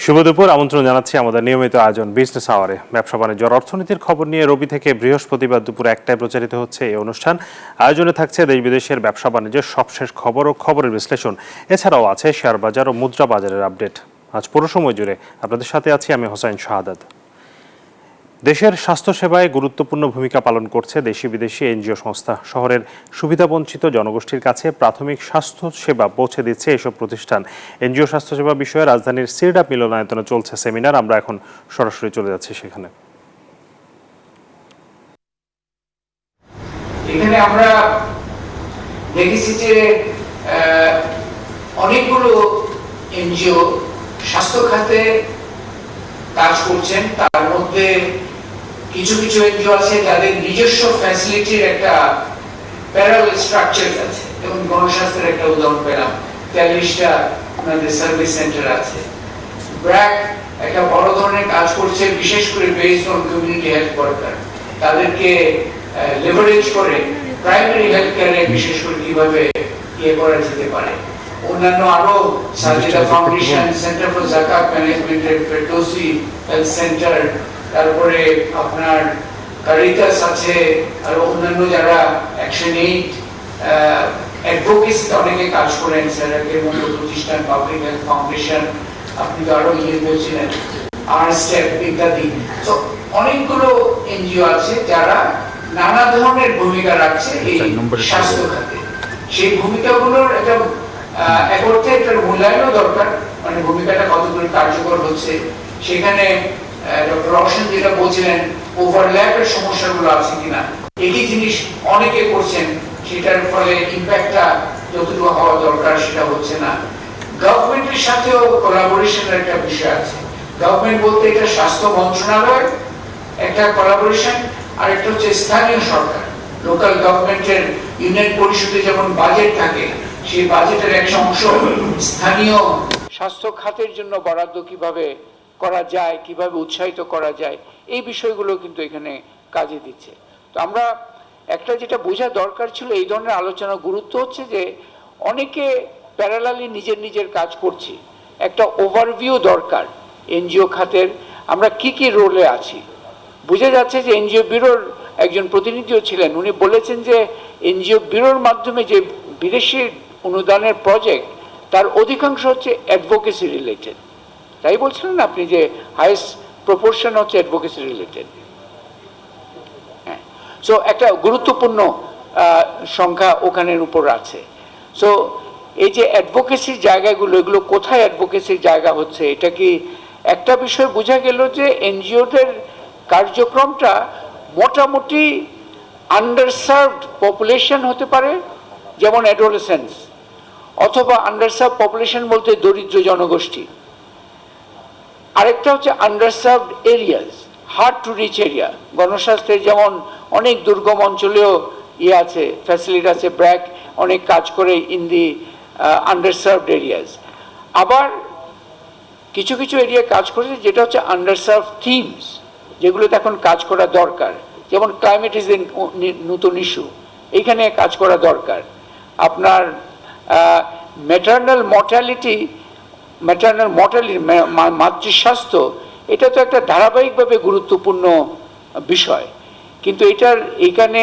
শুভ দুপুর, আমন্ত্রণ জানাচ্ছি আমাদের নিয়মিত আয়োজন বিজনেস আওয়ারে। ব্যবসা বাণিজ্যের অর্থনীতির খবর নিয়ে রবি থেকে বৃহস্পতিবার দুপুর 1টায় প্রচারিত হচ্ছে এই অনুষ্ঠান। আয়োজনে থাকছে দেশ বিদেশের ব্যবসা বাণিজ্যের সবশেষ খবর ও খবরের বিশ্লেষণ। এছাড়াও আছে শেয়ার বাজার ও মুদ্রা বাজারের আপডেট। আজ পুরো সময় জুড়ে আপনাদের সাথে আছি আমি হোসাইন শাহাদাত। দেশের স্বাস্থ্যসেবায় গুরুত্বপূর্ণ ভূমিকা পালন করছে দেশি বিদেশি এনজিও সংস্থা। শহরের সুবিধাবঞ্চিত জনগোষ্ঠীর কাছে প্রাথমিক স্বাস্থ্য সেবা পৌঁছে দিচ্ছে এসব প্রতিষ্ঠান। এনজিও স্বাস্থ্যসেবা বিষয়ে রাজধানীর সিরডাপ মিলনায়তনে চলছে সেমিনার। আমরা এখন সরাসরি চলে যাচ্ছি সেখানে। এখানে আমরা দেখেছি যে অনেকগুলো এনজিও স্বাস্থ্য খাতে কাজ করছেন। তার মধ্যে কিছু কিছু এনজিও আছে যাদের নিজস্ব ফ্যাসিলিটির একটা প্যারাল স্ট্রাকচার আছে, এবং গণস্বাস্থ্যের একটা উদাহরণ পেলাম, 43টা আপনাদের সার্ভিস সেন্টার আছে। ব্র্যাক একটা বড় ধরনের কাজ করছে, বিশেষ করে based on community health worker. তাদেরকে লেভারেজ করে প্রাইমারি হেলথ কেয়ারে বিশেষ করে কিভাবে করা যেতে পারে। অন্যান্য আরো সাজিদা ফাউন্ডেশন, সেন্টার ফর যাকাত ম্যানেজমেন্টের ফেরদৌসি হেলথ সেন্টার, তারপরে আপনার কারিতাস আছে, আর অন্যান্য যারা অ্যাকশন এইড অ্যাডভোকেসিতে অনেকে কাজ করেন, স্যারের মতো প্রতিষ্ঠান, পাবলিক হেলথ ফাউন্ডেশন, আপনি তো আরো বলছিলেন আর স্টেপ ইত্যাদি। তো অনেকগুলো এনজিও আছে যারা নানা ধরনের ভূমিকা রাখছে এই স্বাস্থ্য খাতে। সেই ভূমিকাগুলোর একটা এক অর্থে একটা মূল্যায়নও দরকার, মানে ভূমিকাটা কতদূর কার্যকর হচ্ছে। সেখানে ডক্টর রওশন যেটা বলছিলেন, ওভারল্যাপের সমস্যাগুলো আছে কিনা, একই জিনিস অনেকে করছেন, সেটার ফলে ইম্প্যাক্টটা যতটুকু হওয়া দরকার সেটা হচ্ছে না। গভর্নমেন্টের সাথেও কোলাবোরেশনের একটা বিষয় আছে। গভর্নমেন্ট বলতে এটা স্বাস্থ্য মন্ত্রণালয় একটা কোলাবোরেশন, আর একটা হচ্ছে স্থানীয় সরকার, লোকাল গভর্নমেন্টের ইউনিয়ন পরিষদে যেমন বাজেট থাকে, সেই বাজেটের একটা অংশ স্থানীয় স্বাস্থ্য খাতের জন্য বরাদ্দ কিভাবে করা যায়, কিভাবে উৎসাহিত করা যায়, এই বিষয়গুলো কিন্তু এখানে কাজে দিচ্ছে। তো আমরা একটা যেটা বোঝা দরকার ছিল, এই ধরনের আলোচনা গুরুত্ব হচ্ছে যে অনেকে প্যারালালি নিজের নিজের কাজ করছি, একটা ওভারভিউ দরকার এনজিও খাতের, আমরা কি কি রোলে আছি। বোঝা যাচ্ছে যে এনজিও ব্যুরোর একজন প্রতিনিধিও ছিলেন, উনি বলেছেন যে এনজিও ব্যুরোর মাধ্যমে যে বিদেশি অনুদানের প্রজেক্ট, তার অধিকাংশ হচ্ছে অ্যাডভোকেসি রিলেটেড। তাই বলছিলেন আপনি যে হাইয়েস্ট প্রপোর্শন হচ্ছে অ্যাডভোকেসি রিলেটেড। হ্যাঁ, সো একটা গুরুত্বপূর্ণ সংখ্যা ওখানের উপর আছে। সো এই যে অ্যাডভোকেসির জায়গাগুলো, এগুলো কোথায় অ্যাডভোকেসির জায়গা হচ্ছে, এটা কি একটা বিষয় বোঝা গেল যে এনজিওদের কার্যক্রমটা মোটামুটি আন্ডারসার্ভড পপুলেশন হতে পারে, যেমন অ্যাডোলেসেন্স, অথবা আন্ডারসার্ভ পপুলেশন বলতে দরিদ্র জনগোষ্ঠী। আরেকটা হচ্ছে underserved areas, hard to reach area. গণস্বাস্থ্যের যেমন অনেক দুর্গম অঞ্চলেও আছে, ফ্যাসিলিটি আছে, ব্র্যাক অনেক কাজ করে ইন দি আন্ডারসার্ভড এরিয়াস। আবার কিছু কিছু এরিয়া কাজ করেছে যেটা হচ্ছে আন্ডারসার্ভ থিমস, যেগুলোতে এখন কাজ করা দরকার, যেমন ক্লাইমেট ইজ নতুন ইস্যু, এইখানে কাজ করা দরকার। আপনার ম্যাটারনাল মর্টালিটি, মাতৃস্বাস্থ্য, এটা তো একটা ধারাবাহিকভাবে গুরুত্বপূর্ণ বিষয়, কিন্তু এটার এখানে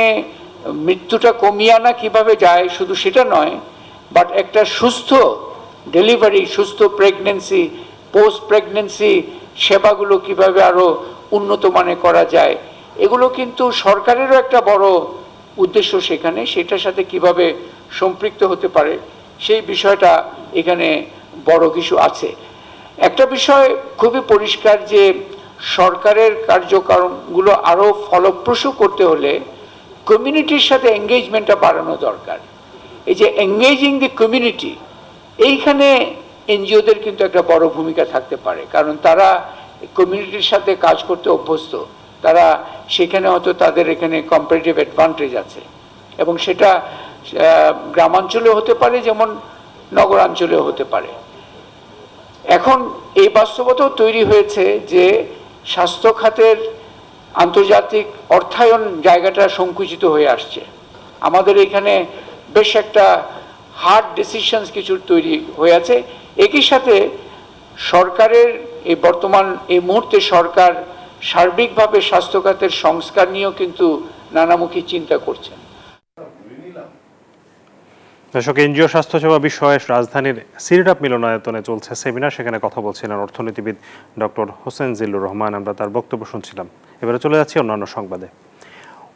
মৃত্যুটা কমিয়ে আনা কীভাবে যায় শুধু সেটা নয়, বাট একটা সুস্থ ডেলিভারি, সুস্থ প্রেগনেন্সি, পোস্ট প্রেগনেন্সি সেবাগুলো কিভাবে আরও উন্নত মানে করা যায়, এগুলো কিন্তু সরকারেরও একটা বড় উদ্দেশ্য সেখানে, সেটার সাথে কিভাবে সম্পৃক্ত হতে পারে সেই বিষয়টা এখানে বড় কিছু আছে। একটা বিষয় খুবই পরিষ্কার যে সরকারের কার্যক্রমগুলো আরও ফলপ্রসূ করতে হলে কমিউনিটির সাথে এঙ্গেজমেন্টটা বাড়ানো দরকার। এই যে এঙ্গেজিং দি কমিউনিটি, এইখানে এনজিওদের কিন্তু একটা বড় ভূমিকা থাকতে পারে, কারণ তারা কমিউনিটির সাথে কাজ করতে অভ্যস্ত, তারা সেখানে হয়তো তাদের এখানে কম্পারেটিভ অ্যাডভান্টেজ আছে, এবং সেটা গ্রামাঞ্চলেও হতে পারে যেমন নগরাঞ্চলেও হতে পারে। এখন এই বাস্তবতাও তৈরি হয়েছে যে স্বাস্থ্য খাতের আন্তর্জাতিক অর্থায়ন জায়গাটা সংকুচিত হয়ে আসছে। আমাদের এখানে বেশ একটা হার্ড ডিসিশনস কিছু তৈরি হয়ে আছে। একই সাথে সরকারের এই মুহূর্তে সরকার সার্বিকভাবে স্বাস্থ্য খাতের সংস্কার নিয়েও কিন্তু নানামুখী চিন্তা করছেন। দর্শক, এনজিও স্বাস্থ্যসেবা বিষয়ে রাজধানীর সিরডাপ মিলনায়তনে চলছে সেমিনার। সেখানে কথা বলছিলেন অর্থনীতিবিদ ডক্টর হোসেন জিল্লুর রহমান। আমরা তার বক্তব্য শুনছিলাম। এবারে চলে যাচ্ছি অন্যান্য সংবাদে।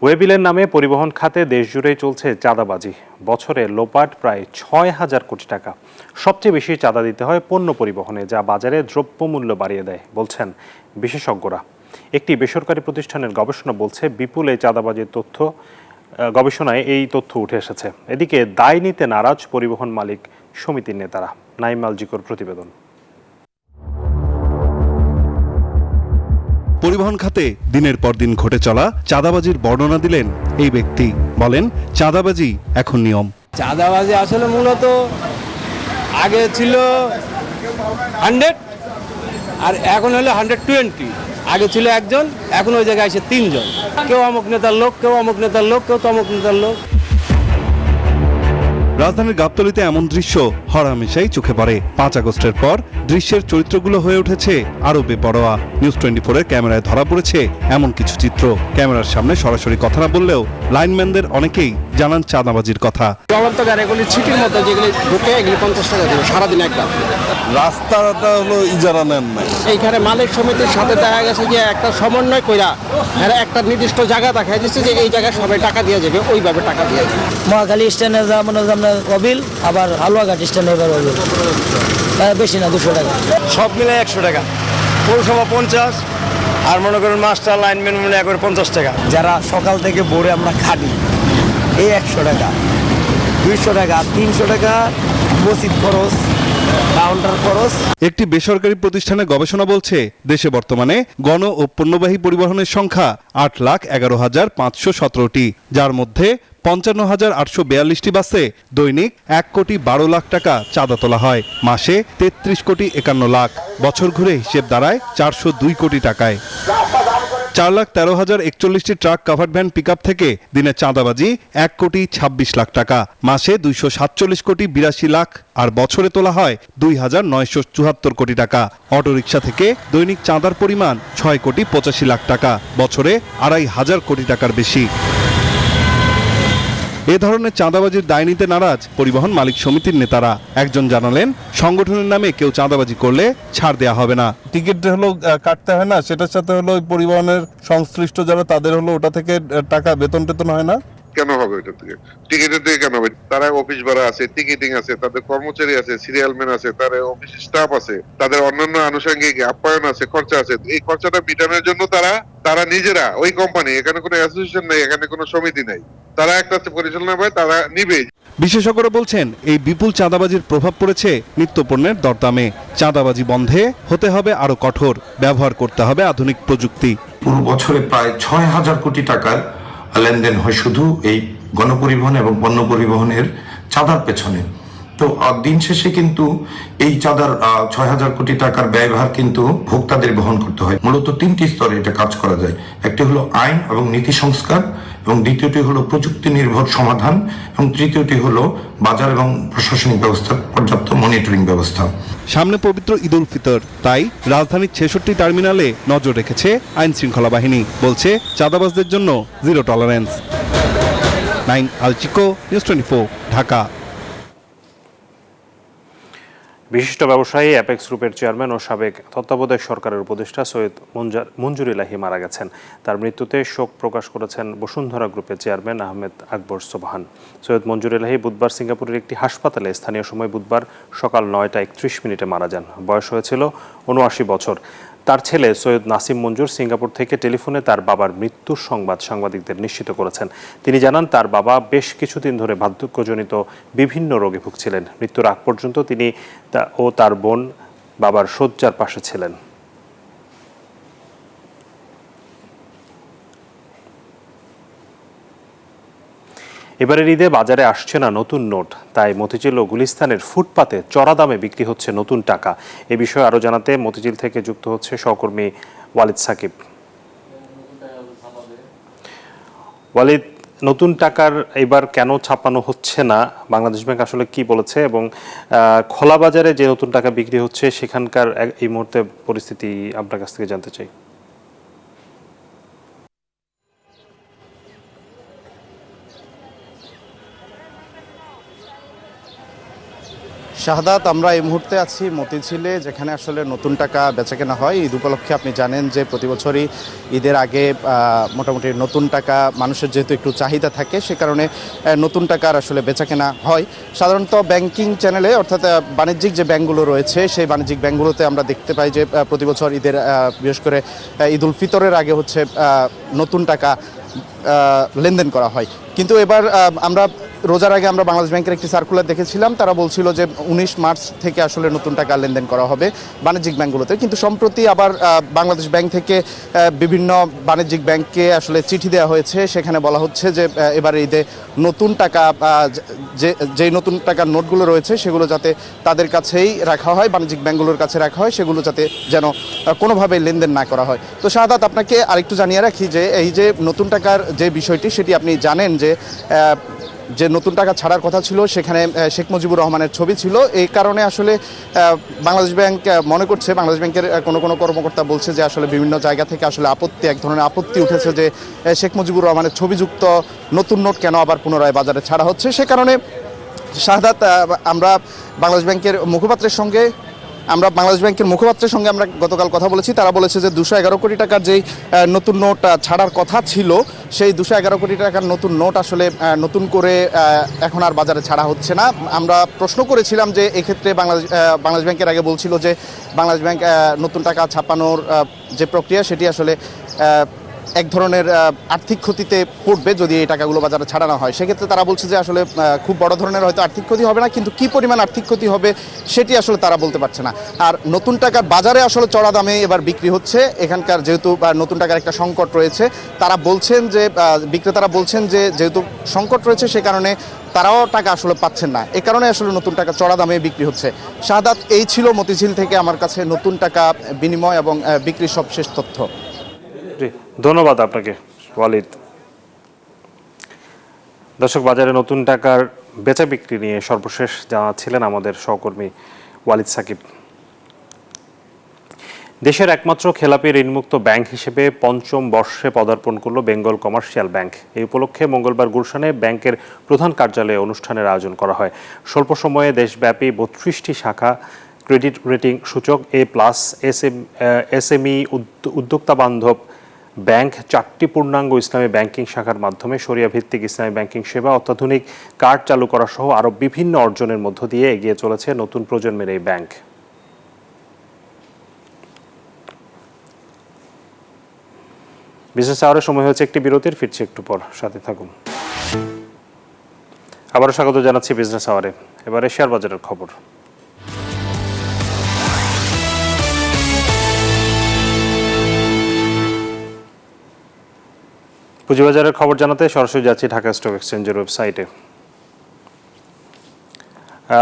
ওয়েবিলের নামে পরিবহন খাতে দেশ জুড়েই চলছে চাঁদাবাজি। বছরে লোপাট প্রায় ৬,০০০ কোটি টাকা। সবচেয়ে বেশি চাঁদা দিতে হয় পণ্য পরিবহনে, যা বাজারে দ্রব্যমূল্য বাড়িয়ে দেয় বলছেন বিশেষজ্ঞরা। একটি বেসরকারি প্রতিষ্ঠানের গবেষণা বলছে বিপুল এই চাঁদাবাজির গবেষণায় এই তথ্য উঠে এসেছে। এদিকে দায় নিতে নারাজ পরিবহন মালিক সমিতির নেতারা। নাইম আলজিকোর প্রতিবেদন। পরিবহন খাতে দিনের পর দিন ঘটে চলা চাঁদাবাজির বর্ণনা দিলেন এই ব্যক্তি। বলেন, চাঁদাবাজি এখন নিয়ম। চাঁদাবাজি আসলে মূলত আগে ছিল 100 আর এখন হলো 120। আগে ছিল একজন, এখন ওই জায়গায় এসে 3 জন। কেউ অমুক নেতার লোক, কেউ অমুক নেতার লোক, কেউ তমুক নেতার লোক। রাজধানীর গাবতলীতে এমন দৃশ্য হরহামেশাই চোখে পড়ে। 5 আগস্টের পর দৃশ্যের চরিত্রগুলো হয়ে উঠেছে আরো বেপরোয়া। নিউজ 24-এর ক্যামেরায় ধরা পড়েছে এমন কিছু চিত্র। ক্যামেরার সামনে সরাসরি কথা না বললেও লাইনম্যানদের অনেকেই জানান চাঁদাবাজির কথা। চলন্ত গাড়িগুলি ছিটির মতো যেগুলি ঢুকে, এগুলি 50 টাকা দেবে সারাদিন একটা। রাস্তাটা হলো ইজারা নেন নাই। এইখানে মালিক সমিতির সাথে দেখা গেছে যে একটা সমন্বয় কইরা এরা একটা নির্দিষ্ট জায়গা দেখা দিচ্ছে যে এই জায়গায় সবাই টাকা দিয়ে যাবে, ওইভাবে টাকা দিয়ে যাবে। মহাখালী স্ট্যান্ডে যা মনে হয় আপনার কবিল, আবার হালুয়াঘাট স্ট্যান্ডে এবার কবিল, বেশি না 200 টাকা। সব মিলে 100 টাকা, পৌরসভা 50, আর মনে করেন মাস্টার লাইনম্যান মিলে একবার 50 টাকা। যারা সকাল থেকে ভোরে আমরা খাটি, এই 100 টাকা, 200 টাকা, 300 টাকা মসজিদ খরচ, কাউন্টার খরচ। একটি বেসরকারি প্রতিষ্ঠানের গবেষণা বলছে দেশে বর্তমানে গণ ও পণ্যবাহী পরিবহনের সংখ্যা 8,11,517টি, যার মধ্যে 55,842টি বাসে দৈনিক 1,12,00,000 টাকা চাঁদা তোলা হয়। মাসে 33,51,00,000। বছর ঘুরে হিসেব দাঁড়ায় 402 কোটি টাকায়। 4,13,041টি ট্রাক কাভার্ড ভ্যান পিকআপ থেকে দিনে চাঁদাবাজি 1,26,00,000 টাকা। মাসে 247 কোটি 82 লাখ, আর বছরে তোলা হয় 2,974 কোটি টাকা। অটোরিকশা থেকে দৈনিক চাঁদার পরিমাণ 6,85,00,000 টাকা, বছরে 2,500 কোটি টাকার বেশি। এ ধরনের চাঁদাবাজির দায় নিতে নারাজ পরিবহন মালিক সমিতির নেতারা। একজন জানালেন, সংগঠনের নামে কেউ চাঁদাবাজি করলে ছাড় দেয়া হবে না। টিকিট হলো কাটতে হয় না, সেটার সাথে হলো ওই পরিবহনের সংশ্লিষ্ট যারা তাদের হলো ওটা থেকে টাকা বেতন টেতন হয় না। কেন হবে ওইটা থেকে? টিকিটের থেকে কেন হবে? তারা অফিস ভাড়া আছে, টিকিটিং আছে, তাদের কর্মচারী আছে, সিরিয়ালম্যান আছে, তার অফিস স্টাফ আছে, তাদের অন্যান্য আনুষঙ্গিক আপ্যায়ন আছে, খরচা আছে। এই খরচাটা মেটানোর জন্য তারা নিজেরা, ওই কোম্পানি, এখানে কোনো অ্যাসোসিয়েশন নেই, এখানে কোনো সমিতি নেই, তারা একটা পরিচালনা পায়, তারা নিবে। বিশেষজ্ঞরা বলছেন, এই বিপুল চাঁদাবাজির প্রভাব পড়েছে নিত্যপণ্যের দরদামে। চাঁদাবাজি বন্ধে হতে হবে আরো কঠোর, ব্যবহার করতে হবে আধুনিক প্রযুক্তি। পুরো বছরে প্রায় 6,000 কোটি টাকার লেনদেন হয় শুধু এই গণপরিবহন এবং পণ্য পরিবহনের চাঁদার পেছনে। তো দিন শেষে কিন্তু এই চাঁদার 6,000 কোটি টাকার ব্যয়ভার কিন্তু ভোক্তাদের বহন করতে হয়। মূলত 3টি স্তরে এটা কাজ করা যায়। একটি হলো আইন এবং নীতি সংস্কার, এবং দ্বিতীয়টি হলো প্রযুক্তি নির্ভর সমাধান, এবং তৃতীয়টি হলো বাজার এবং প্রশাসনিক ব্যবস্থার পর্যাপ্ত মনিটরিং ব্যবস্থা। সামনে পবিত্র ঈদ উল ফিতর, তাই রাজধানীর 66 টার্মিনালে নজর রেখেছে আইন শৃঙ্খলা বাহিনী। বলছে, চাঁদাবাজদের জন্য zero tolerance. Naim Alchiko, news 24, Dhaka. বিশিষ্ট ব্যবসায়ী অ্যাপেক্স গ্রুপের চেয়ারম্যান ও সাবেক তত্ত্বাবধায়ক সরকারের উপদেষ্টা সৈয়দ মঞ্জুর ইলাহি মারা গেছেন। তার মৃত্যুতে শোক প্রকাশ করেছেন বসুন্ধরা গ্রুপের চেয়ারম্যান আহমেদ আকবর সোবহান। সৈয়দ মঞ্জুর ইলাহি বুধবার সিঙ্গাপুরের একটি হাসপাতালে স্থানীয় সময় বুধবার সকাল 9:31 মারা যান। বয়স হয়েছিল 79 বছর। তার ছেলে সৈয়দ নাসিম মঞ্জুর সিঙ্গাপুর থেকে টেলিফোনে তার বাবার মৃত্যুর সংবাদ সাংবাদিকদের নিশ্চিত করেছেন। তিনি জানান, তার বাবা বেশ কিছুদিন ধরে বার্ধক্যজনিত বিভিন্ন রোগে ভুগছিলেন। মৃত্যুর আগ পর্যন্ত তিনি ও তার বোন বাবার শয্যার পাশে ছিলেন। এবারের ঈদে বাজারে আসছে না নতুন নোট, তাই মতিঝিল ও গুলিস্তানের ফুটপাতে চড়া দামে বিক্রি হচ্ছে নতুন টাকা। এ বিষয়ে আরও জানাতে মতিঝিল থেকে যুক্ত হচ্ছে সহকর্মী ওয়ালিদ সাকিব। ওয়ালিদ, নতুন টাকার এবার কেন ছাপানো হচ্ছে না, বাংলাদেশ ব্যাংক আসলে কি বলেছে, এবং খোলা বাজারে যে নতুন টাকা বিক্রি হচ্ছে সেখানকার এই মুহূর্তে পরিস্থিতি আপনার কাছ থেকে জানতে চাই। শাহাদাত, আমরা এই মুহূর্তে আছি মতিঝিলে, যেখানে আসলে নতুন টাকা বেচাকেনা হয়। ঈদ উপলক্ষে আপনি জানেন যে প্রতি বছরই ঈদের আগে মোটামুটি নতুন টাকা মানুষের যেহেতু একটু চাহিদা থাকে, সে কারণে নতুন টাকার আসলে বেচাকেনা হয়। সাধারণত ব্যাংকিং চ্যানেলে, অর্থাৎ বাণিজ্যিক যে ব্যাংকগুলো রয়েছে সেই বাণিজ্যিক ব্যাংকগুলোতে আমরা দেখতে পাই যে প্রতি বছর ঈদের বিশেষ করে ঈদ উল ফিতরের আগে হচ্ছে নতুন টাকা লেনদেন করা হয়। কিন্তু এবার আমরা রোজার আগে আমরা বাংলাদেশ ব্যাংকের একটি সার্কুলার দেখেছিলাম, তারা বলছিল যে 19 মার্চ থেকে আসলে নতুন টাকা লেনদেন করা হবে বাণিজ্যিক ব্যাংকগুলোতে। কিন্তু সম্প্রতি আবার বাংলাদেশ ব্যাংক থেকে বিভিন্ন বাণিজ্যিক ব্যাংককে আসলে চিঠি দেওয়া হয়েছে, সেখানে বলা হচ্ছে যে এবার ঈদে নতুন টাকা যেই নতুন টাকার নোটগুলো রয়েছে সেগুলো যাতে তাদের কাছেই রাখা হয়, বাণিজ্যিক ব্যাংকগুলোর কাছে রাখা হয়, সেগুলো যাতে যেন কোনোভাবে লেনদেন না করা হয়। তো শাহাদাত, আপনাকে আরেকটু জানিয়ে রাখি যে এই যে নতুন টাকার যে বিষয়টি সেটি আপনি জানেন যে নতুন টাকা ছাড়ার কথা ছিল সেখানে শেখ মুজিবুর রহমানের ছবি ছিল। এই কারণে আসলে বাংলাদেশ ব্যাংক মনে করছে, বাংলাদেশ ব্যাংকের কোনো কর্মকর্তা বলছে যে আসলে বিভিন্ন জায়গা থেকে আসলে এক ধরনের আপত্তি উঠেছে যে শেখ মুজিবুর রহমানের ছবিযুক্ত নতুন নোট কেন আবার পুনরায় বাজারে ছাড়া হচ্ছে। সে কারণে শাহাদাত, আমরা বাংলাদেশ ব্যাংকের মুখপাত্রের সঙ্গে আমরা গতকাল কথা বলেছি। তারা বলেছে যে 211 কোটি টাকার যেই নতুন নোট ছাড়ার কথা ছিল, সেই 211 কোটি টাকার নতুন নোট আসলে নতুন করে এখন আর বাজারে ছাড়া হচ্ছে না। আমরা প্রশ্ন করেছিলাম যে এক্ষেত্রে বাংলাদেশ ব্যাংকের আগে বলছিল যে বাংলাদেশ ব্যাংক নতুন টাকা ছাপানোর যে প্রক্রিয়া সেটি আসলে এক ধরনের আর্থিক ক্ষতিতে পড়বে যদি এই টাকাগুলো বাজারে ছাড়ানো হয়। সেক্ষেত্রে তারা বলছে যে আসলে খুব বড় ধরনের হয়তো আর্থিক ক্ষতি হবে না, কিন্তু কী পরিমাণ আর্থিক ক্ষতি হবে সেটি আসলে তারা বলতে পারছে না। আর নতুন টাকার বাজারে আসলে চড়া দামে এবার বিক্রি হচ্ছে। এখানকার যেহেতু নতুন টাকার একটা সংকট রয়েছে, তারা বলছেন যে বিক্রেতারা বলছেন যে যেহেতু সংকট রয়েছে সে কারণে তারাও টাকা আসলে পাচ্ছেন না, এ কারণে আসলে নতুন টাকা চড়া দামে বিক্রি হচ্ছে। শাহাদাত, এই ছিল মতিঝিল থেকে আমার কাছে নতুন টাকা বিনিময় এবং বিক্রির সবশেষ তথ্য। ধন্যবাদ আপনাকে ওয়ালিদ। দর্শক, বাজারে নতুন টাকার বেচা বিক্রি নিয়ে সর্বশেষ জানাচ্ছিলেন আমাদের সহকর্মী ওয়ালিদ সাকিব। দেশের একমাত্র খেলাপি ঋণমুক্ত ব্যাংক হিসেবে পঞ্চম বর্ষে পদার্পণ করল বেঙ্গল কমার্শিয়াল ব্যাংক। এই উপলক্ষে মঙ্গলবার গুলশানে ব্যাংকের প্রধান কার্যালয়ে অনুষ্ঠানের আয়োজন করা হয়। স্বল্প সময়ে দেশব্যাপী 32টি শাখা, ক্রেডিট রেটিং সূচক A+, SME উদ্যোক্তা বান্ধব ব্যাংক, 4টি পূর্ণাঙ্গ ইসলামী ব্যাংকিং শাখার মাধ্যমে শরিয়া ভিত্তিক ইসলামী ব্যাংকিং সেবা, অত্যাধুনিক কার্ড চালু করা সহ আরও বিভিন্ন অর্জনের মধ্য দিয়ে এগিয়ে চলেছে নতুন প্রজন্মের এই ব্যাংক। বিজনেস আওয়ারের সময় হয়েছে একটি বিরতির, ফিরছি একটু পর, সাথে থাকুন। আবারও স্বাগত জানাচ্ছি বিজনেস আওয়ারে। এবারে শেয়ার বাজারের খবর। পুঁজিবাজারের খবর জানাতে সরাসরি যাচ্ছি ঢাকা স্টক এক্সচেঞ্জের ওয়েবসাইটে।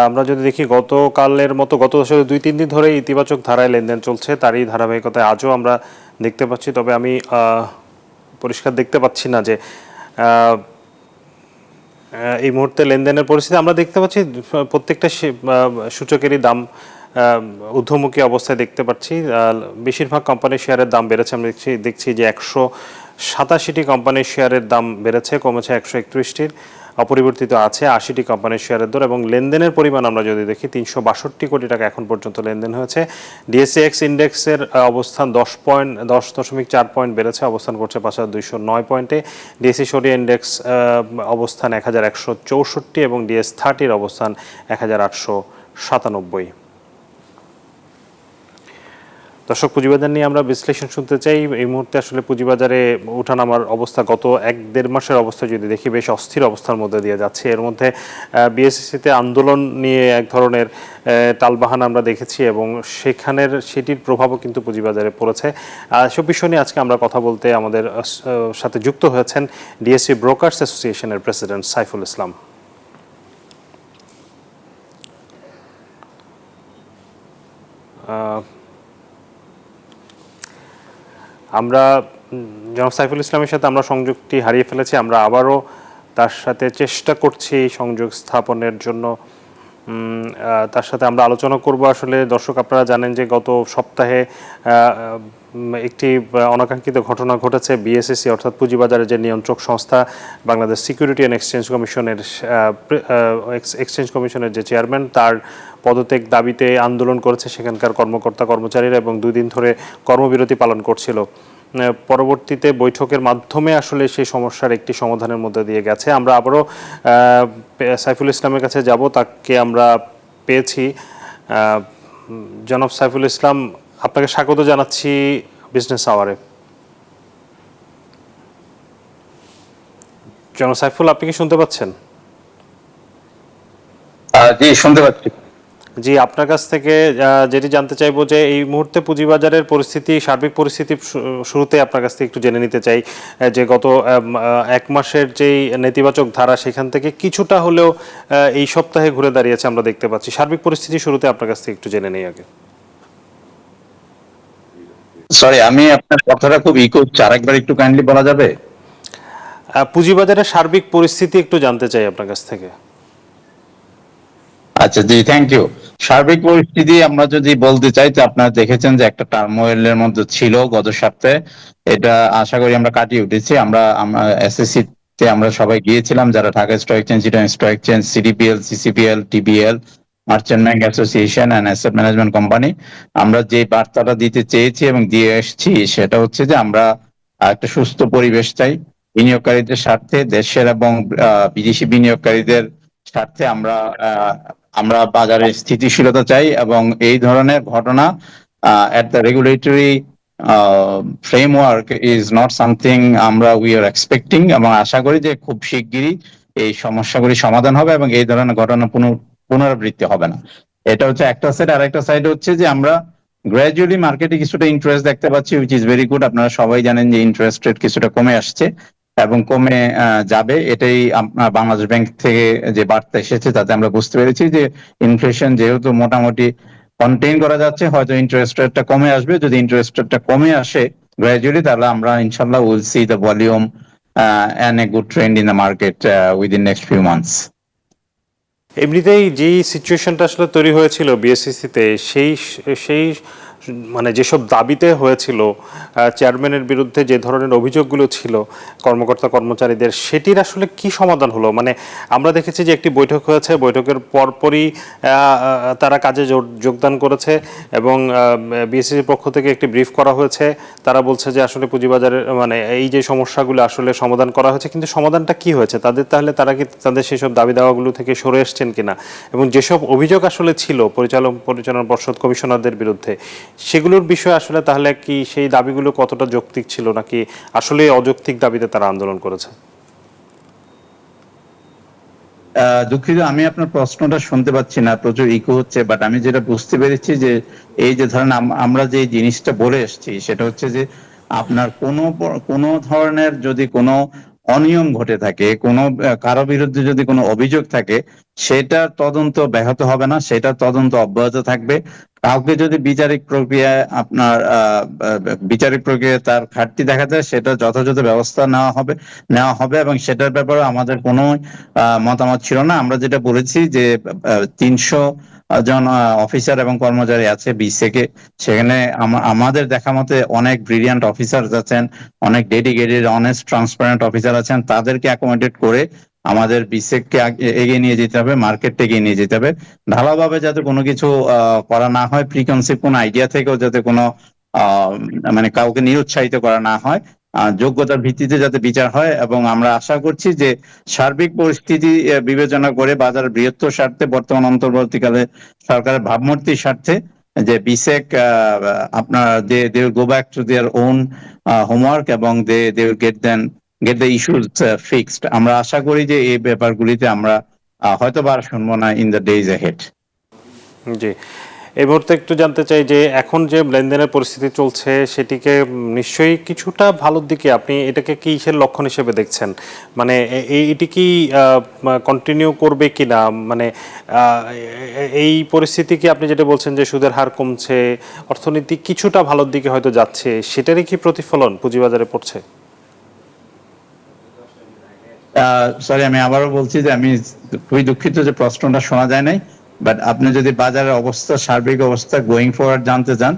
আমরা যদি দেখি গতকালের মতো গত 2-3 দিন ধরে ইতিবাচক ধারায় লেনদেন চলছে, তারই ধারাবাহিকতায় আজও আমরা দেখতে পাচ্ছি। তবে আমি পরিষ্কার দেখতে পাচ্ছি না যে এই মুহূর্তে লেনদেনের পরিস্থিতি। আমরা দেখতে পাচ্ছি প্রত্যেকটা সূচকেরই দাম ঊর্ধ্বমুখী অবস্থায় দেখতে পাচ্ছি। বেশিরভাগ কোম্পানির শেয়ারের দাম বেড়েছে। আমরা দেখছি যে 187টি কোম্পানির শেয়ারের দাম বেড়েছে, কমেছে 131টির, অপরিবর্তিত আছে 80টি কোম্পানির শেয়ারের দর। এবং লেনদেনের পরিমাণ আমরা যদি দেখি 362 কোটি টাকা এখন পর্যন্ত লেনদেন হয়েছে। DSEX ইন্ডেক্সের অবস্থান 10.4 পয়েন্ট বেড়েছে, অবস্থান করছে 5209 পয়েন্টে। DSE সরিয়া ইন্ডেক্স অবস্থান 1164 এবং DS30 অবস্থান 1897। দর্শক, পুঁজিবাজার নিয়ে আমরা বিশ্লেষণ শুনতে চাই। এই মুহূর্তে আসলে পুঁজিবাজারে ওঠানামার অবস্থা গত 1-1.5 মাসের অবস্থা যদি দেখি বেশ অস্থির অবস্থার মধ্যে দিয়ে যাচ্ছে। এর মধ্যে বিএসইসিতে আন্দোলন নিয়ে এক ধরনের টালবাহানা আমরা দেখেছি এবং সেটির প্রভাবও কিন্তু পুঁজিবাজারে পড়েছে। সব বিষয় নিয়ে আজকে আমরা কথা বলতে আমাদের সাথে যুক্ত হয়েছেন ডিএসসি ব্রোকার্স অ্যাসোসিয়েশনের প্রেসিডেন্ট সাইফুল ইসলাম। আমরা জনাব সাইফুল ইসলামের সাথে আমরা সংযুক্তি হারিয়ে ফেলেছি। আমরা আবারও তার সাথে চেষ্টা করছি সংযোগ স্থাপনের জন্য। তার সাথে আমরা আলোচনা করব। আসলে দর্শক, আপনারা জানেন যে গত সপ্তাহে একটি অনাকাঙ্ক্ষিত ঘটনা ঘটেছে। বিএসইসি অর্থাৎ পুঁজিবাজারের যে নিয়ন্ত্রক সংস্থা, বাংলাদেশ সিকিউরিটি অ্যান্ড এক্সচেঞ্জ কমিশনের যে চেয়ারম্যান, তার পদত্যাগ দাবিতে আন্দোলন করেছে সেখানকার কর্মকর্তা কর্মচারীরা এবং 2 দিন ধরে কর্মবিরতি পালন করছিল। পরবর্তীতে বৈঠকের মাধ্যমে আসলে সেই সমস্যার একটি সমাধানের মধ্যে দিয়ে গেছে। আমরা আবারও সাইফুল ইসলামের কাছে যাব, তাকে আমরা পেয়েছি। জনাব সাইফুল ইসলাম, আপনাকে স্বাগত জানাচ্ছি বিজনেস আওয়ারে। জনাব সাইফুল, আপনি কি শুনতে পাচ্ছেন? জি, শুনতে পাচ্ছি। জি, আপনার কাছ থেকে যেটি জানতে চাইবো যে এই মুহূর্তে পুঁজিবাজারের পরিস্থিতি, সার্বিক পরিস্থিতি শুরুতে আপনার কাছ থেকে একটু জেনে নিতে চাই যে গত 1 মাসের যেই নেতিবাচক ধারা, সেখান থেকে কিছুটা হলেও এই সপ্তাহে ঘুরে দাঁড়িয়েছে আমরা দেখতে পাচ্ছি। সার্বিক পরিস্থিতি শুরুতে আপনার কাছ থেকে একটু জেনে নেই আগে। সরি, আমি আপনার কথাটা খুব ইকো হচ্ছে, আরেকবার একটু কাইন্ডলি বলা যাবে? পুঁজিবাজারের সার্বিক পরিস্থিতি একটু জানতে চাই আপনার কাছ থেকে। আচ্ছা, জি, থ্যাংক ইউ। সার্বিক পরিস্থিতি আমরা যদি বলতে চাই, তো আপনারা দেখেছেন যে একটা টার্মোয়েলের মধ্যে ছিল গত সপ্তাহে। এটা আশা করি আমরা কাটিয়ে উঠেছি। আমরা এসএসসি তে আমরা সবাই গিয়েছিলাম, যারা Dhaka stock exchange, Chittagong stock exchange, CDPL, CCPL, TBL, merchant bank association and asset management company. আমরা যে বার্তাটা দিতে চেয়েছি এবং দিয়ে এসেছি সেটা হচ্ছে যে আমরা একটা সুস্থ পরিবেশ চাই বিনিয়োগকারীদের স্বার্থে, দেশের এবং বিদেশি বিনিয়োগকারীদের স্বার্থে। আমরা বাজারে স্থিতিশীলতা চাই এবং এই ধরনের ঘটনা at the regulatory framework is not something we are expecting, এবং আশা করি যে খুব শিগগিরই এই সমস্যাগুলি সমাধান হবে এবং এই ধরনের ঘটনা পুনরাবৃত্তি হবে না। এটা হচ্ছে একটা সাইড। আর একটা সাইড হচ্ছে যে আমরা গ্র্যাজুয়ালি মার্কেটে কিছুটা ইন্টারেস্ট দেখতে পাচ্ছি, উইচ ইজ ভেরি গুড। আপনারা সবাই জানেন যে ইন্টারেস্ট রেট কিছুটা কমে আসছে এবং কমে যাবে। এটাই বাংলাদেশ ব্যাংক থেকে যে বার্তা এসেছে তাতে আমরা বুঝতে পেরেছি যে ইনফ্লেশন যেহেতু মোটামুটি কন্টেইন করা যাচ্ছে, হয়তো ইন্টারেস্ট রেটটা কমে আসবে। যদি ইন্টারেস্ট রেটটা কমে আসে গ্র্যাজুয়ালি, তাহলে আমরা ইনশাল্লাহ will see the volume and a good trend in the market within next few months. এমনিতেই যেই সিচুয়েশনটা আসলে তৈরি হয়েছিল বিএসইসিতে, সেই মানে যেসব দাবিতে হয়েছিল, চেয়ারম্যানের বিরুদ্ধে যে ধরনের অভিযোগগুলো ছিল কর্মকর্তা কর্মচারীদের, সেটির আসলে কি সমাধান হলো? মানে আমরা দেখেছি যে একটি বৈঠক হয়েছে, বৈঠকের পরপরই তারা কাজে যোগদান করেছে এবং বিএসইসির পক্ষ থেকে একটি ব্রিফ করা হয়েছে। তারা বলছে যে আসলে পুঁজিবাজারের মানে এই যে সমস্যাগুলো আসলে সমাধান করা হয়েছে, কিন্তু সমাধানটা কি হয়েছে তাহলে তারা কি তাদের সেসব দাবি দাওয়াগুলো থেকে সরে এসছেন কিনা, এবং যেসব অভিযোগ আসলে ছিল পরিচালনা পর্ষদ কমিশনারদের বিরুদ্ধে, সেগুলোর বিষয়ে আসলে তাহলে কি সেই দাবিগুলো কতটা যৌক্তিক ছিল, নাকি আসলে অযৌক্তিক দাবিতে তারা আন্দোলন করেছে? দুঃখিত, আমি আপনার প্রশ্নটা শুনতে পাচ্ছি না, প্রচুর ইকো হচ্ছে। বাট আমি যেটা বুঝতে পেরেছি যে এই যে ধরেন আমরা যে জিনিসটা বলে এসেছি সেটা হচ্ছে যে আপনার কোনো ধরনের যদি কোনো অনিয়ম ঘটে থাকে, কোনো কারো বিরুদ্ধে যদি কোনো অভিযোগ থাকে, সেটা তদন্ত ব্যাহত হবে না, সেটা তদন্ত অব্যাহত থাকবে। কাউকে যদি বিচারিক প্রক্রিয়ায় তার ঘাটতি দেখা যায়, সেটা যথাযথ ব্যবস্থা নেওয়া হবে এবং সেটার ব্যাপারে আমাদের কোনো মতামত ছিল না। আমরা যেটা বলেছি যে 300 জন অফিসার এবং কর্মচারী আছে বিসেকে, সেখানে আমাদের দেখা মতে অনেক ব্রিলিয়ান্ট অফিসার আছেন, অনেক ডেডিকেটেড অনেস্ট ট্রান্সপারেন্ট অফিসার আছেন। তাদেরকে অ্যাকোমোডেট করে আমাদের বিসেককে এগিয়ে নিয়ে যেতে হবে, মার্কেটকে এগিয়ে নিয়ে যেতে হবে। ঢালাওভাবে যাতে কোনো কিছু করা না হয়, প্রিকনসিভ কোনো আইডিয়া থেকেও যাতে কোনো মানে কাউকে নিরুৎসাহিত করা না হয়, যোগ্যতার ভিত্তিতে যাতে বিচার হয়। এবং আমরা আশা করছি যে সার্বিক পরিস্থিতি বিবেচনা করে বাজারের বৃহত্তর স্বার্থে, বর্তমান অন্তর্বর্তীকালে সরকারের ভাবমূর্তির স্বার্থে, যে বিসেক আপনার they will go back to their own homework এবং they will get the issues fixed. আমরা আশা করি যে এই ব্যাপারগুলিতে আমরা হয়তো বা শুনবো না ইন দ্য ডেজ অ্যাহেড। জি, এই মুহূর্তে একটু জানতে চাই যে এখন যে লেনদেনের পরিস্থিতি চলছে সেটিকে নিশ্চয়ই কিছুটা ভালোর দিকে, আপনি এটাকে কিসের লক্ষণ হিসেবে দেখছেন? মানে এটি কি কন্টিনিউ করবে কিনা? মানে এই পরিস্থিতি কি, আপনি যেটা বলছেন যে সুদের হার কমছে, অর্থনীতি কিছুটা ভালোর দিকে হয়তো যাচ্ছে, সেটারই কি প্রতিফলন পুঁজিবাজারে পড়ছে? সরি, আমি আবারও বলছি যে আমি খুবই দুঃখিত যে প্রশ্নটা শোনা যায় নাই, বাট আপনি যদি বাজারের অবস্থা, সার্বিক অবস্থা গোয়িং ফরওয়ার্ড জানতে চান,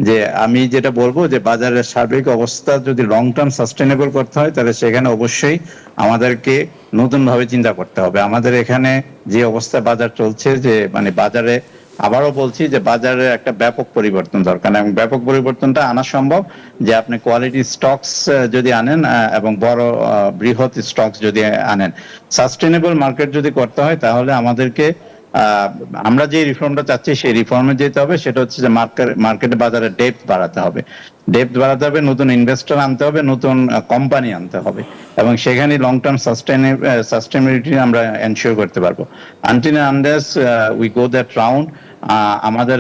যে আমি যেটা বলবো যে বাজারের সার্বিক অবস্থা যদি লং টার্ম সাস্টেনেবল করতে হয়, তাহলে সেখানে অবশ্যই আমাদেরকে নতুন ভাবে চিন্তা করতে হবে। আমাদের এখানে যে অবস্থা বাজার চলছে, যে মানে বাজারে, আবারও বলছি যে বাজারে একটা ব্যাপক পরিবর্তন দরকার, এবং ব্যাপক পরিবর্তনটা আনা সম্ভব যে আপনি কোয়ালিটি স্টকস যদি আনেন এবং বড় বৃহৎ স্টকস যদি আনেন। সাস্টেনেবল মার্কেট যদি করতে হয়, তাহলে আমাদেরকে আমরা যে রিফর্মটা চাচ্ছি সেই রিফর্মে যেতে হবে। সেটা হচ্ছে যে মার্কেটে বাজারে ডেপথ বাড়াতে হবে, নতুন ইনভেস্টর আনতে হবে, নতুন কোম্পানি আনতে হবে, এবং সেখানে লং টার্ম সাস্টেনেবিলিটি আমরা এনশিওর করতে পারবো। Until unless we go that round, আমাদের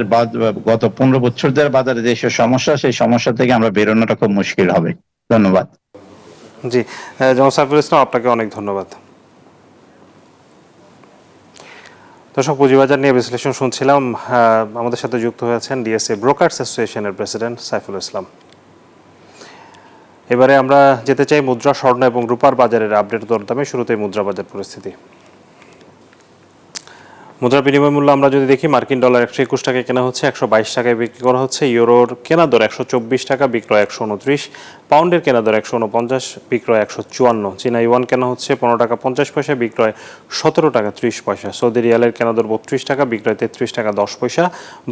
গত 15 বছর ধরে বাজারে যে সমস্যা, সেই সমস্যা থেকে আমরা বেরোনোটা খুব মুশকিল হবে। ধন্যবাদ। জি, জনাব সাইফুল ইসলাম, আপনাকে অনেক ধন্যবাদ। দর্শক, পুঁজিবাজার নিয়ে বিশ্লেষণ শুনছিলাম। আমাদের সাথে যুক্ত হয়েছেন ডিএসএ ব্রোকার্স অ্যাসোসিয়েশনের প্রেসিডেন্ট সাইফুল ইসলাম। এবারে আমরা যেতে চাই মুদ্রা, স্বর্ণ এবং রূপার বাজারের আপডেট দরদামে। শুরুতেই মুদ্রা বাজার পরিস্থিতি। মুদ্রার বিনিময় মূল্য আমরা যদি দেখি, মার্কিন ডলার 121 টাকায় কেনা হচ্ছে, 122 টাকায় বিক্রি করা হচ্ছে। ইউরোর কেনা দর 124 টাকা, বিক্রয় 129। পাউন্ডের কেনা দর 149, বিক্রয় 154। চীনা ইউয়ান কেনা হচ্ছে 15 টাকা 50 পয়সা, বিক্রয় 17 টাকা 30 পয়সা। সৌদি রিয়ালের কেনা দর 32 টাকা, বিক্রয় 33 টাকা 10 পয়সা।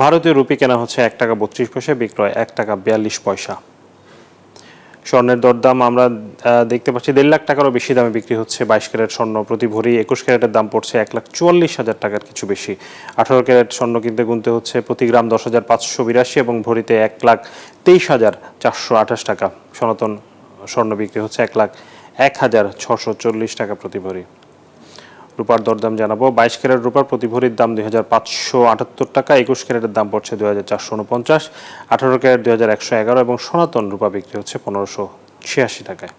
ভারতীয় রুপি কেনা হচ্ছে 1 টাকা 32 পয়সা, বিক্রয় 1 টাকা 42 পয়সা। স্বর্ণের দরদাম আমরা দেখতে পাচ্ছি 1.5 লাখ টাকারও বেশি দামে বিক্রি হচ্ছে 22 ক্যারেট স্বর্ণ প্রতি ভরি। 21 ক্যারেটের দাম পড়ছে 1,44,000 টাকার কিছু বেশি। 18 ক্যারেট স্বর্ণ কিনতে গুনতে হচ্ছে প্রতি গ্রাম 10,582 এবং ভরিতে 1,23,428 টাকা। সনাতন স্বর্ণ বিক্রি হচ্ছে 1,01,640 টাকা প্রতি ভরি। রূপার দরদাম জানাবো। 22 ক্যারেট রূপার প্রতি ভরির দাম 2,578 টাকা, 21 ক্যারেটের দাম পড়ছে 2,449, 18 ক্যারেট 2,111 এবং সনাতন রূপা বিক্রি হচ্ছে 1,586 টাকায়।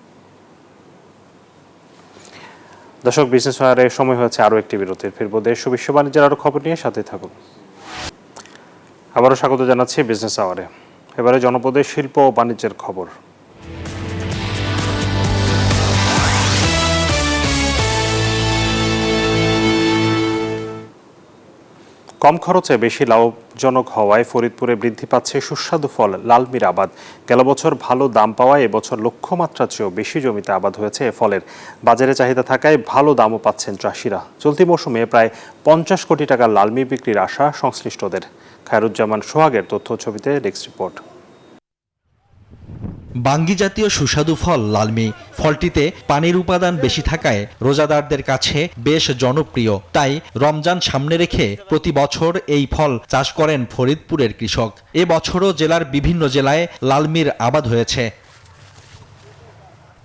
দর্শক, বিজনেস আওয়ারে সময় হয়েছে আরও একটি বিরতির। ফিরবো দেশ ও বিশ্ব বাণিজ্যের আরও খবর নিয়ে, সাথে থাকুন। আবারও স্বাগত জানাচ্ছি বিজনেস আওয়ারে। এবারে জনপদের শিল্প ও বাণিজ্যের খবর। কম খরচে বেশি লাভজনক হওয়ায় ফরিদপুরে বৃদ্ধি পাচ্ছে সুস্বাদু ফল লালমির আবাদ। গেল বছর ভালো দাম পাওয়ায় এবছর লক্ষ্যমাত্রার চেয়েও বেশি জমিতে আবাদ হয়েছে এ ফলের। বাজারে চাহিদা থাকায় ভালো দামও পাচ্ছেন চাষিরা। চলতি মৌসুমে প্রায় 50 কোটি টাকার লালমি বিক্রির আশা সংশ্লিষ্টদের। খায়রুজ্জামান সোহাগের তথ্য ছবিতে ডেস্ক রিপোর্ট। বাঙ্গি জাতীয় সুস্বাদু ফল লালমি। ফলটিতে পানির উপাদান বেশি থাকায় রোজাদারদের কাছে বেশ জনপ্রিয়। তাই রমজান সামনে রেখে প্রতি বছর এই ফল চাষ করেন ফরিদপুরের কৃষক। এ বছরও জেলার বিভিন্ন জেলায় লালমির আবাদ হয়েছে।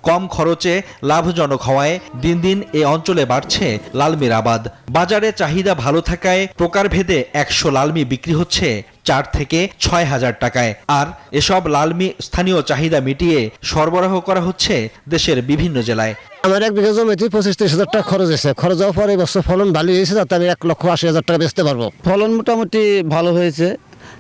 কম খরচে লাভজনক হওয়ায় দিন দিন এ অঞ্চলে বাড়ছে লালমির আবাদ। বাজারে চাহিদা ভালো থাকায় প্রকারভেদে 100 লালমি বিক্রি হচ্ছে 4 থেকে 6 হাজার টাকায়। আর এসব লালমি স্থানীয় চাহিদা মিটিয়ে সরবরাহ করা হচ্ছে দেশের বিভিন্ন জেলায়। আমার 1 বিঘা জমিতে 25-30 হাজার টাকা খরচ হয়েছে। খরচ হওয়ার পরে এবছর ফলন ভালো হয়েছে, তাতে আমি 1,80,000 টাকা বেচতে পারবো। ফলন মোটামুটি ভালো হয়েছে,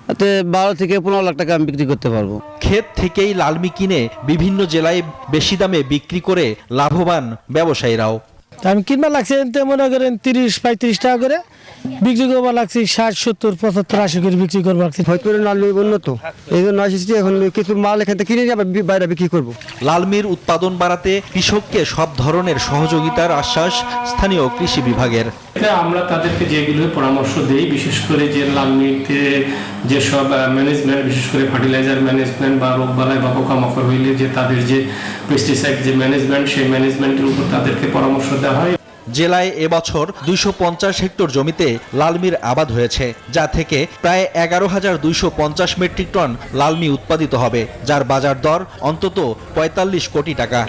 তাতে 12 থেকে 15 লাখ টাকা আমি বিক্রি করতে পারবো। ক্ষেত থেকেই লালমি কিনে বিভিন্ন জেলায় বেশি দামে বিক্রি করে লাভবান ব্যবসায়ীরাও। আমি কিনবা লাগছে মনে করেন 30-35 টাকা করে, বিক্রি করবার লাগছে 60-70-75-80 করে বিক্রি করবার লাগছে। ফরিদপুরের লালমি উন্নত, এই জন্য আসছি। এখন কিছু মাল এখান থেকে কিনে আবার বাইরে বিক্রি করবো। লালমির উৎপাদন বাড়াতে কৃষককে সব ধরনের সহযোগিতার আশ্বাস স্থানীয় কৃষি বিভাগের। আমরা তাদেরকে যেগুলো পরামর্শ দেই, বিশেষ করে যে লালমিতে যেসব ম্যানেজমেন্ট, বিশেষ করে ফার্টিলাইজার ম্যানেজমেন্ট বা রোগবালাই বা পোকামাকড় হইলে যে তাদের যে পেস্টিসাইড যে ম্যানেজমেন্ট, সেই ম্যানেজমেন্টের উপর তাদেরকে পরামর্শ দেওয়া হয়। জেলায় এবছর 250 হেক্টর জমিতে লালমির আবাদ হয়েছে, যা থেকে প্রায় 11,250 মেট্রিক টন লালমি উৎপাদিত হবে, যার বাজার দর অন্তত 45 কোটি টাকা।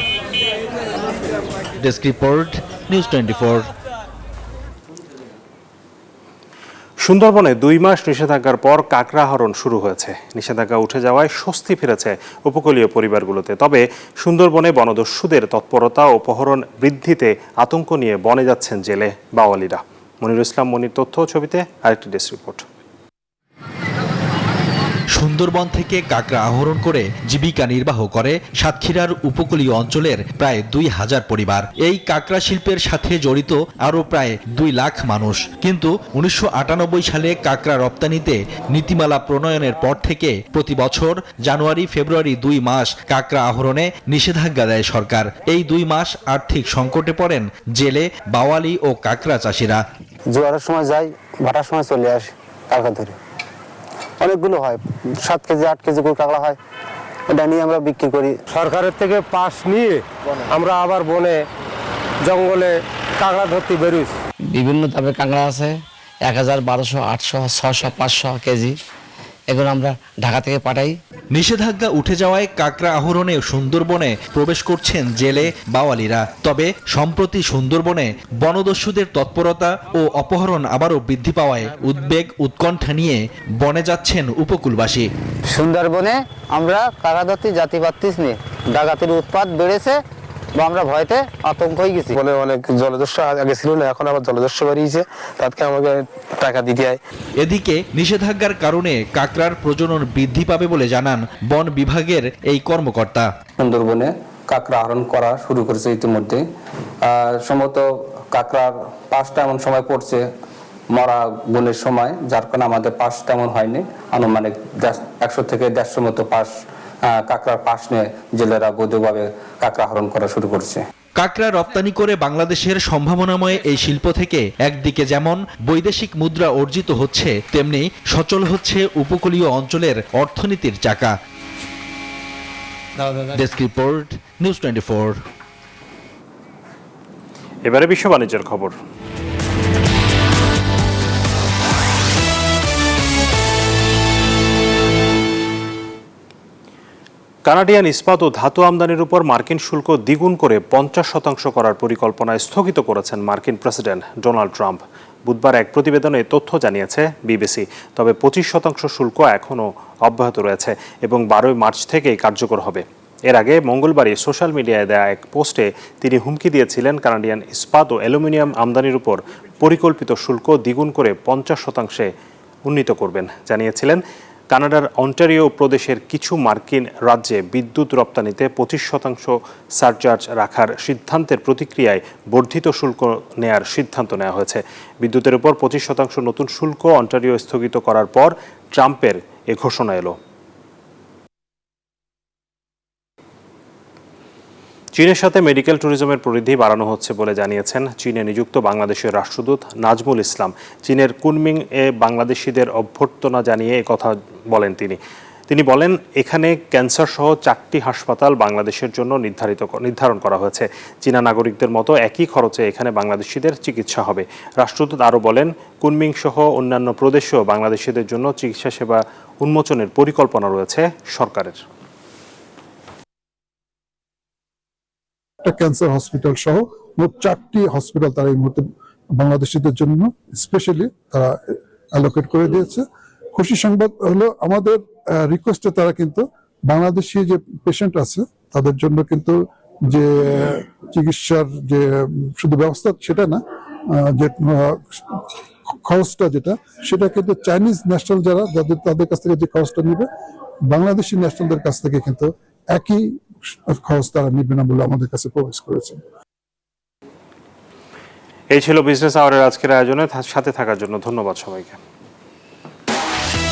Desk report, news 24। সুন্দরবনে 2 মাস নিষেধাজ্ঞার পর কাঁকড়া আহরণ শুরু হয়েছে। নিষেধাজ্ঞা উঠে যাওয়ায় স্বস্তি ফিরেছে উপকূলীয় পরিবারগুলোতে। তবে সুন্দরবনে বনদস্যুদের তৎপরতা ও প্রহরণ বৃদ্ধিতে আতঙ্ক নিয়ে বনে যাচ্ছেন জেলে বাওয়ালিরা। মনিরুল ইসলাম মনির তথ্য ছবিতে আরেকটি ডেস্ক রিপোর্ট। সুন্দরবন থেকে কাঁকড়া আহরণ করে জীবিকা নির্বাহ করে সাতক্ষীরার উপকূলীয় অঞ্চলের প্রায় 2000 পরিবার। এই কাঁকড়া শিল্পের সাথে জড়িত আরও প্রায় 2 লাখ মানুষ। কিন্তু 1998 সালে কাঁকড়া রপ্তানিতে নীতিমালা প্রণয়নের পর থেকে প্রতি বছর জানুয়ারি ফেব্রুয়ারি 2 মাস কাঁকড়া আহরণে নিষেধাজ্ঞা দেয় সরকার। এই 2 মাস আর্থিক সংকটে পড়েন জেলে, বাওয়ালি ও কাঁকড়া চাষিরা। জোয়ারের সময় যাই, ভাটার সময় চলে আসি কাঁকড়া ধরে। অনেকগুলো হয়, 7 কেজি 8 কেজি করে কাঁকড়া হয়, এটা নিয়ে আমরা বিক্রি করি। সরকারের থেকে পাস নিয়ে আমরা আবার বনে জঙ্গলে কাঁকড়া ধরতে বেরোই। বিভিন্ন দামের কাঁকড়া আছে, 1000, 1200, 800, 600, 500 কেজি। এগুলো আমরা ঢাকা থেকে পাঠাই। নিষেধাজ্ঞা উঠে যাওয়ায় কাঁকড়া আহরণে সুন্দরবনে প্রবেশ করছেন জেলে, বাওয়ালিরা। তবে সম্প্রতি সুন্দরবনে বনদস্যুদের তৎপরতা ও অপহরণ আবারও বৃদ্ধি পাওয়ায় উদ্বেগ উৎকণ্ঠা নিয়ে বনে যাচ্ছেন উপকূলবাসী। সুন্দরবনে আমরা কাঁকড়া ধরতে জাতি পাচ্ছিস নি, ডাকাতির উৎপাত বেড়েছে বা আমরা ভয়তে আতঙ্ক হয়ে গেছি। বলে অনেক জলদস্যু আগে ছিল না, এখন আবার জলদস্যু বাড়িয়েছে, তাদেরকে আমাকে টাকা দিতে হয়। এদিকে নিষেধাজ্ঞার কারণে কাঁকড়ার প্রজনন বৃদ্ধি পাবে বলে জানান বন বিভাগের এই কর্মকর্তা। সুন্দরবনে কাঁকড়া আহরণ করা শুরু করেছে ইতিমধ্যে। সম্ভবত কাঁকড়ার পাঁচটা এমন সময় পড়ছে মরা গুণের সময়, যার কারণে আমাদের পাশ তেমন হয়নি। আনুমানিক 100 থেকে 150 মতো পাশ কাঁকড়ার পাশ নিয়ে জেলেরা বৈধভাবে কাঁকড়া আহরণ করা শুরু করছে। কাঁকড়া রপ্তানি করে বাংলাদেশের সম্ভাবনাময় এই শিল্প থেকে একদিকে যেমন বৈদেশিক মুদ্রা অর্জিত হচ্ছে, তেমনি সচল হচ্ছে উপকূলীয় অঞ্চলের অর্থনীতির চাকা। Desk report, news 24। এবারে বিশ্ব বাণিজ্যের খবর। কানাডিয়ান ইস্পাত ও ধাতু আমদানির উপর মার্কিন শুল্ক দ্বিগুণ করে 50% করার পরিকল্পনা স্থগিত করেছেন মার্কিন প্রেসিডেন্ট ডোনাল্ড ট্রাম্প। বুধবার এক প্রতিবেদনে তথ্য জানিয়েছে বিবিসি। তবে 25% শুল্ক এখনও অব্যাহত রয়েছে এবং 12 মার্চ থেকেই কার্যকর হবে। এর আগে মঙ্গলবারই সোশ্যাল মিডিয়ায় দেয়া এক পোস্টে তিনি হুমকি দিয়েছিলেন কানাডিয়ান ইস্পাত ও অ্যালুমিনিয়াম আমদানির উপর পরিকল্পিত শুল্ক দ্বিগুণ করে 50% উন্নীত করবেন। জানিয়েছিলেন কানাডার অন্টারিও প্রদেশের কিছু মার্কিন রাজ্যে বিদ্যুৎ রপ্তানিতে 25% সারচার্জ রাখার সিদ্ধান্তের প্রতিক্রিয়ায় বর্ধিত শুল্ক নেয়ার সিদ্ধান্ত নেওয়া হয়েছে। বিদ্যুতের উপর 25% নতুন শুল্ক অন্টারিও স্থগিত করার পর ট্রাম্পের এ ঘোষণা এলো। চীনের সাথে মেডিকেল ট্যুরিজমের পরিধি বাড়ানো হচ্ছে বলে জানিয়েছেন চীনে নিযুক্ত বাংলাদেশের রাষ্ট্রদূত নাজমুল ইসলাম। চীনের কুনমিং এ বাংলাদেশিদের অভ্যর্থনা জানিয়ে একথা বলেন তিনি বলেন, এখানে ক্যান্সার সহ 4টি হাসপাতাল বাংলাদেশের জন্য নির্ধারণ করা হয়েছে। চীনা নাগরিকদের মতো একই খরচে এখানে বাংলাদেশিদের চিকিৎসা হবে। রাষ্ট্রদূত আরও বলেন, কুনমিং সহ অন্যান্য প্রদেশেও বাংলাদেশিদের জন্য চিকিৎসা সেবা উন্মোচনের পরিকল্পনা রয়েছে সরকারের। ক্যান্সার হসপিটাল সহ মোট 4টি হসপিটাল তারা এই মুহূর্তে বাংলাদেশিদের জন্য স্পেশালি তারা অ্যালোকেট করে দিয়েছে। খুশি সংবাদ হলো আমাদের রিকোয়েস্টে তারা কিন্তু বাংলাদেশি যে পেশেন্ট আছে তাদের জন্য কিন্তু যে চিকিৎসার যে শুধু ব্যবস্থা সেটা না, যে খরচটা সেটা কিন্তু চাইনিজ ন্যাশনাল যারা তাদের কাছ থেকে যে খরচটা নিবে বাংলাদেশি ন্যাশনালদের কাছ থেকে কিন্তু একই খরচ তারা নিবে না বলে আমাদের কাছে প্রবেশ করেছে। এই ছিল বিজনেস আওয়ারের আজকের আয়োজনে। সাথে থাকার জন্য ধন্যবাদ সবাইকে।